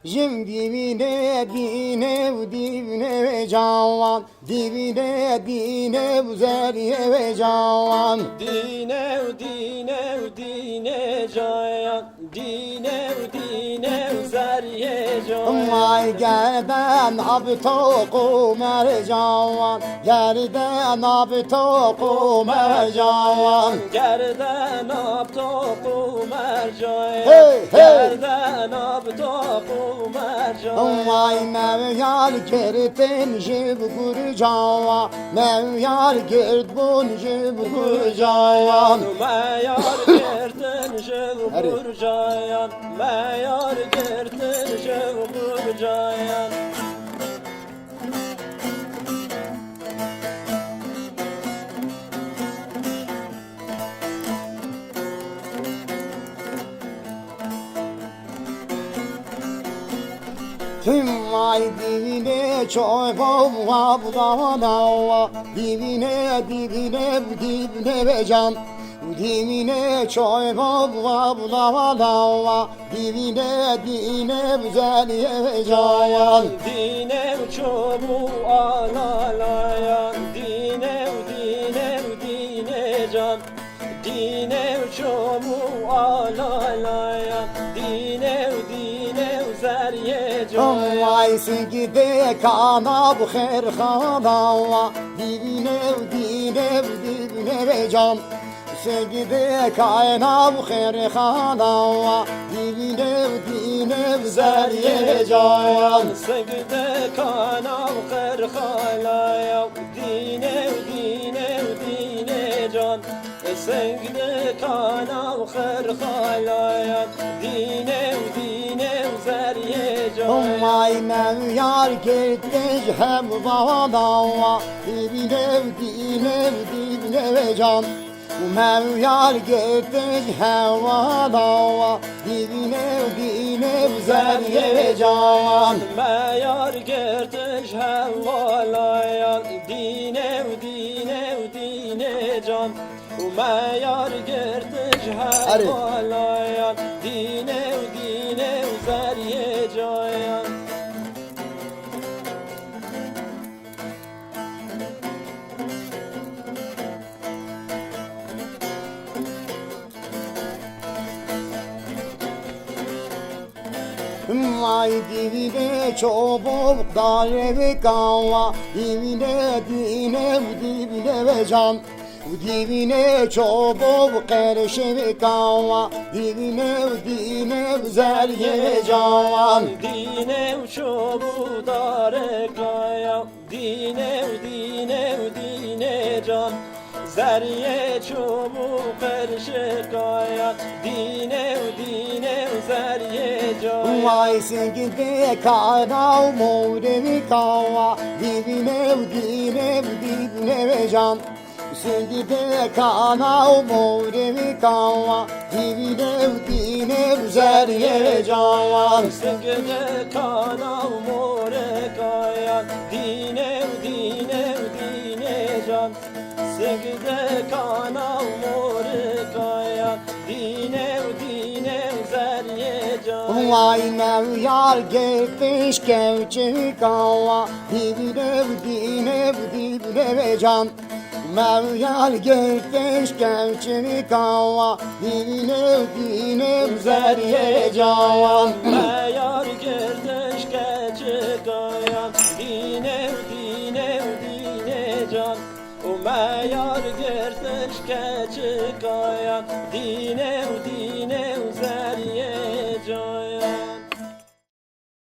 Jim dibine dibine cavan, dibine üzeriye ve cavan. Dine cayan, dine zeriye cayan. Vay gerden abi toku mercavan, gerden abi toku mercavan. Gerden ab toku mercayan, Hey, hey. gerden ab toku mercayan. Vay mevyal kertin jib gurcava, mevyal kertbun jib gurcavan. Meyar gertin şevkur cayan, meyar gertin şevkur cayan. Tüm vay dibine çoy bova budava, dibine ve can. Dibine çoy bova budava, dibine güzeliye ve cayan. Dine çobu alalayan, dine can. Dine çobu alalayan, dine zeriye can. Vay sigide kana bu kher khadawa, dibine ve can. Sigide kana bu kher khadawa, dibine zeriye cayan. Segde kana kırhalaya, dine can. Segde kana kırhalaya, dine zeriye can. Vay mevyar gitmiş hem bağdava, dibine ve can. Mevyar gitmiş hem bağdava, dibine zeriye ve can. Meyar gertiş hevalayan, dine can. Meyar gertiş hevalayan, dine zeriye cayan. Vay dibine çobuk darevi kava, dibine ve can. Dibine çobuk kerşevi kava, dibine zeriye cavan. Dine çobu dare kaya, dine can. Zeriye çobu perşe kaya, dine zeriye can. Vay sigide kana morevi kava, dibine ve can. Sigide kana morevi kava, dibine zeriye cavan. Segde kana more kaya, dine can. Segde kana more kaya, dine zeriye can. Vay mevyar gitmiş gevçi kava, dibine ve can. Mevyar gitmiş gevçi kava, dibine zeriye cavan. Meyar gerdeş keçi kayan, dine can. O meyar gerdeş keçi kayan, dine